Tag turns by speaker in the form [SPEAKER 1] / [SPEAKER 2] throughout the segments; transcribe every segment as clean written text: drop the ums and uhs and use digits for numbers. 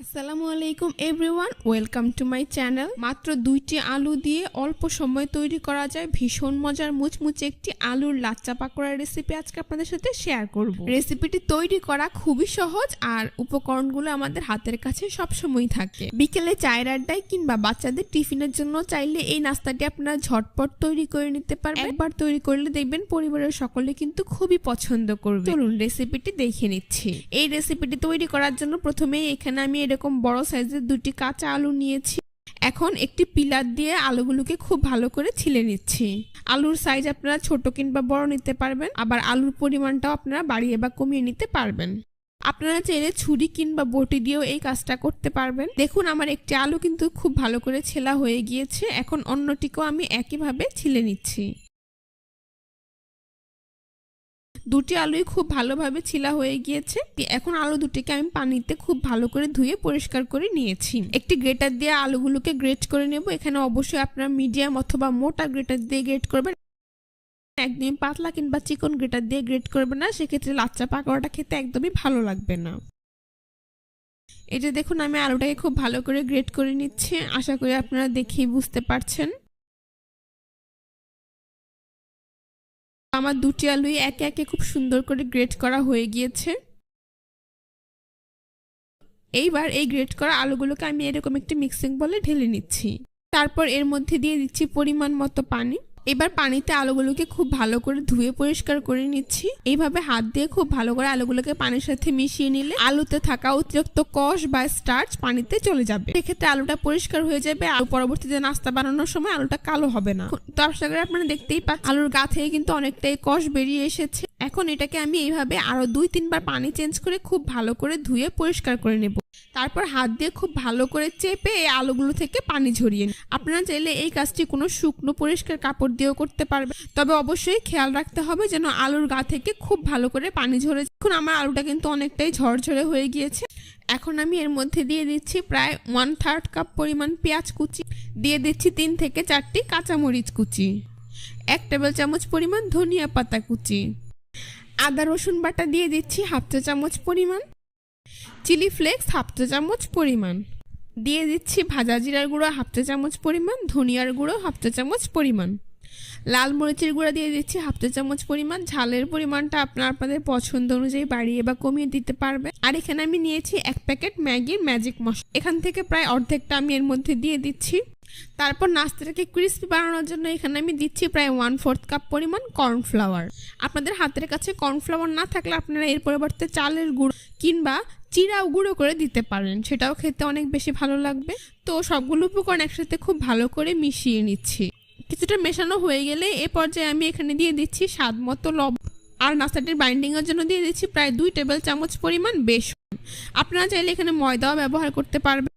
[SPEAKER 1] আসসালামু আলাইকুম everyone, welcome to my channel. মাত্র 2টি আলু দিয়ে অল্প সময় তৈরি করা যায় ভীষণ মজার মুচমুচে একটি আলুর লাচ্চা পাকোড়ার রেসিপি আজকে আপনাদের সাথে শেয়ার করব। রেসিপিটি তৈরি করা খুবই সহজ আর উপকরণগুলো আমাদের হাতের কাছে সবসময় থাকে। বিকেলে চায়ের আড্ডায় কিংবা বাচ্চাদের টিফিনের জন্য চাইলে এই নাস্তাটি আপনারা ঝটপট তৈরি করে নিতে পারবেন। একবার তৈরি করলে দেখবেন পরিবারের সকলে কিন্তু খুবই পছন্দ করবে। চলুন রেসিপিটি দেখে নিচ্ছি। এই রেসিপিটি তৈরি করার জন্য প্রথমেই এখানে আমি এরকম বড় সাইজের 2টি কাঁচা আলু নিয়েছি। এখন একটি পিলার দিয়ে আলুগুলোকে খুব ভালো করে ছিলে নিচ্ছি। আলুর সাইজ আপনারা ছোট কিংবা বড় নিতে পারবেন, আবার আলুর পরিমাণটাও আপনারা বাড়িয়ে বা কমিয়ে নিতে পারবেন। আপনারা চাইলে ছুরি কিংবা বটি দিয়েও এই কাজটা করতে পারবেন। দেখুন আমার একটি আলু কিন্তু খুব ভালো করে ছেলা হয়ে গিয়েছে। এখন অন্যটিকেও আমি একইভাবে ছিলে নিচ্ছি। 2টি আলুই খুব ভালোভাবে ছিলা হয়ে গিয়েছে। এখন আলু দুটিকে আমি পানিতে খুব ভালো করে ধুয়ে পরিষ্কার করে নিয়েছি। একটি গ্রেটার দিয়ে আলুগুলোকে গ্রেট করে নেব। এখানে অবশ্যই আপনারা মিডিয়াম অথবা মোটা গ্রেটার দিয়ে গ্রেট করবেন, একদমই পাতলা কিংবা চিকন গ্রেটার দিয়ে গ্রেট করবেন না, সেক্ষেত্রে লাচ্চা পাকোড়াটা খেতে একদমই ভালো লাগবে না। এই যে দেখুন আমি আলুটাকে খুব ভালো করে গ্রেট করে নিচ্ছি। আশা করি আপনারা দেখেই বুঝতে পারছেন। আমার 2টি আলুই একে একে খুব সুন্দর করে গ্রেট করা হয়ে গিয়েছে। এইবার এই গ্রেট করা আলুগুলোকে আমি এরকম একটি মিক্সিং বলে ঢেলে নিচ্ছি। তারপর এর মধ্যে দিয়ে দিচ্ছি পরিমাণ মতো পানি। এবার পানিতে আলুগুলোকে খুব ভালো করে ধুয়ে পরিষ্কার করে নিচ্ছি। এইভাবে হাত দিয়ে খুব ভালো করে আলুগুলোকে পানির সাথে মিশিয়ে নিলে আলুতে থাকা অতিরিক্ত কষ বা স্টার্চ পানিতে চলে যাবে। সেক্ষেত্রে আলুটা পরিষ্কার হয়ে যাবে আর পরবর্তীতে নাস্তা বানানোর সময় আলুটা কালো হবে না। তো আশা করি আপনারা দেখতেই পাচ্ছেন আলুর গা থেকে কিন্তু অনেকটাই কষ বেরিয়ে এসেছে। এখন এটাকে আমি এইভাবে আরো 2-3 বার পানি চেঞ্জ করে খুব ভালো করে ধুয়ে পরিষ্কার করে নেব। তারপর হাত দিয়ে খুব ভালো করে চেপে এই আলুগুলো থেকে পানি ঝরিয়ে নিন। আপনারা চাইলে এই কাজটি কোনো শুকনো পরিষ্কার কাপড় দিয়েও করতে পারবেন, তবে অবশ্যই খেয়াল রাখতে হবে যেন আলুর গা থেকে খুব ভালো করে পানি ঝরে। এখন আমার আলুটা কিন্তু অনেকটাই ঝরঝরে হয়ে গিয়েছে। এখন আমি এর মধ্যে দিয়ে দিচ্ছি প্রায় 1/3 কাপ পরিমাণ পেঁয়াজ কুচি, দিয়ে দিচ্ছি 3 থেকে 4টি কাঁচামরিচ কুচি, 1 টেবিল চামচ পরিমাণ ধনিয়া পাতা কুচি, আদা রসুন বাটা দিয়ে দিচ্ছি 1/2 চা চামচ পরিমাণ, চিলি ফ্লেক্স 1/2 চা চামচ পরিমাণ, দিয়ে দিচ্ছি ভাজা জিরার গুঁড়ো 1/2 চা চামচ পরিমাণ, ধনিয়ার গুঁড়ো 1/2 চা চামচ পরিমাণ, লাল মরিচের গুঁড়া দিয়ে দিচ্ছি 1/2 চা চামচ পরিমাণ। ঝালের পরিমাণটা আপনাদের পছন্দ অনুযায়ী বাড়িয়ে বা কমিয়ে দিতে পারবেন। আর এখানে আমি নিয়েছি 1 প্যাকেট ম্যাগির ম্যাজিক মশলা, এখান থেকে প্রায় অর্ধেকটা আমি এর মধ্যে দিয়ে দিচ্ছি। তারপর নাস্তাটাকে ক্রিস্পি বানানোর জন্য এখানে আমি দিচ্ছি প্রায় 1/4 কাপ পরিমাণ কর্নফ্লাওয়ার। আপনাদের হাতের কাছে কর্নফ্লাওয়ার না থাকলে আপনারা এর পরিবর্তে চালের গুঁড়ো কিংবা চিড়াও গুঁড়ো করে দিতে পারেন, সেটাও খেতে অনেক বেশি ভালো লাগবে। তো সবগুলো উপকরণ একসাথে খুব ভালো করে মিশিয়ে নিচ্ছি। কিছুটা মেশানো হয়ে গেলে এ পর্যায়ে আমি এখানে দিয়ে দিচ্ছি স্বাদ মতো লবণ, আর নাস্তাটির বাইন্ডিং এর জন্য দিয়ে দিচ্ছি প্রায় 2 টেবিল চামচ পরিমাণ বেসন। আপনারা চাইলে এখানে ময়দাও ব্যবহার করতে পারবেন।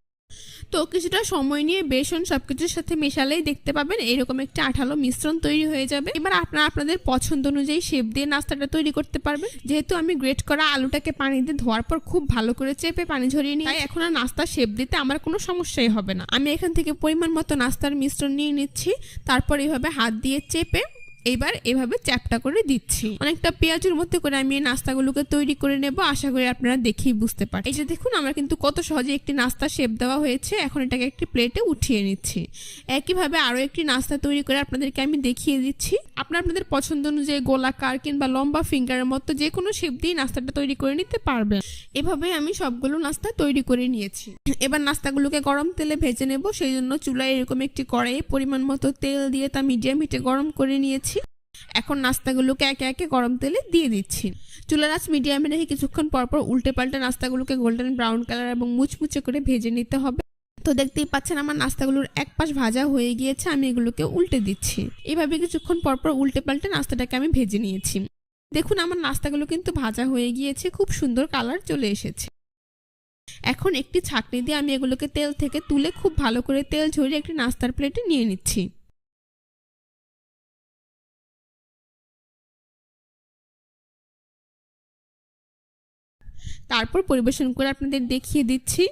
[SPEAKER 1] তো কিছুটা সময় নিয়ে বেসন সবকিছুর সাথে মেশালেই দেখতে পাবেন এরকম একটা আঠালো মিশ্রণ তৈরি হয়ে যাবে। এবার আপনারা আপনাদের পছন্দ অনুযায়ী শেপ দিয়ে নাস্তাটা তৈরি করতে পারবেন। যেহেতু আমি গ্রেট করা আলুটাকে পানিতে ধোয়ার পর খুব ভালো করে চেপে পানি ঝরিয়ে নিই, তাই এখন আর নাস্তা শেপ দিতে আমার কোনো সমস্যাই হবে না। আমি এখান থেকে পরিমাণ মতো নাস্তার মিশ্রণ নিয়ে নিচ্ছি। তারপর এইভাবে হাত দিয়ে চেপে এইবার এভাবে চ্যাপটা করে দিচ্ছি। অনেকটা পেঁয়াজের মধ্যে করে আমি এই নাস্তাগুলোকে তৈরি করে নেব। আশা করি আপনারা দেখেই বুঝতে পারেন। এই যে দেখুন আমার কিন্তু কত সহজে একটি নাস্তা শেপ দেওয়া হয়েছে। এখন এটাকে একটি প্লেটে উঠিয়ে নিচ্ছি। একইভাবে আরো একটি নাস্তা তৈরি করে আপনাদেরকে আমি দেখিয়ে দিচ্ছি। আপনাদের পছন্দ অনুযায়ী গোলাকার কিংবা লম্বা ফিঙ্গারের মতো যে কোনো শেপ দিয়ে নাস্তাটা তৈরি করে নিতে পারবেন। এভাবে আমি সবগুলো নাস্তা তৈরি করে নিয়েছি। এবার নাস্তাগুলোকে গরম তেলে ভেজে নেব। সেই জন্য চুলায় এরকম একটি কড়াইয়ে পরিমাণ মতো তেল দিয়ে তা মিডিয়াম হিটে গরম করে নিয়েছি। এখন নাস্তাগুলোকে একে একে গরম তেলে দিয়ে দিচ্ছি। চুলার আঁচ মিডিয়ামে রেখে কিছুক্ষণ পরপর উল্টে পাল্টে নাস্তাগুলোকে গোল্ডেন ব্রাউন কালার এবং মুচমুচে করে ভেজে নিতে হবে। তো দেখতেই পাচ্ছেন আমার নাস্তাগুলোর এক পাশ ভাজা হয়ে গিয়েছে, আমি এগুলোকে উল্টে দিচ্ছি। এভাবে কিছুক্ষণ পরপর উল্টে পাল্টে নাস্তাটাকে আমি ভেজে নিয়েছি। দেখুন আমার নাস্তাগুলো কিন্তু ভাজা হয়ে গিয়েছে, খুব সুন্দর কালার চলে এসেছে। এখন একটি ছাঁকনি দিয়ে আমি এগুলোকে তেল থেকে তুলে খুব ভালো করে তেল ঝরিয়ে একটি নাস্তার প্লেটে নিয়ে নিচ্ছি। তারপর পরিবেশন করে আপনাদের দেখিয়ে দিচ্ছি।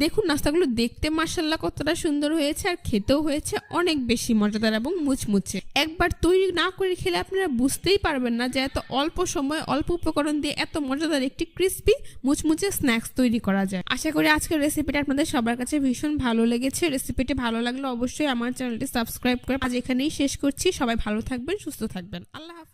[SPEAKER 1] দেখুন নাস্তাগুলো দেখতে মাশাআল্লাহ কতটা সুন্দর হয়েছে, আর খেতেও হয়েছে অনেক বেশি মজাদার এবং মুচমুচে। একবার তৈরি না করে খেলে আপনারা বুঝতেই পারবেন না যে এত অল্প সময় অল্প উপকরণ দিয়ে এত মজাদার একটি ক্রিস্পি মুচমুচে স্ন্যাক্স তৈরি করা যায়। আশা করি আজকের রেসিপিটা আপনাদের সবার কাছে ভীষণ ভালো লেগেছে। রেসিপিটি ভালো লাগলে অবশ্যই আমার চ্যানেলটি সাবস্ক্রাইব করে আজ এখানেই শেষ করছি। সবাই ভালো থাকবেন, সুস্থ থাকবেন। আল্লাহ হাফেজ।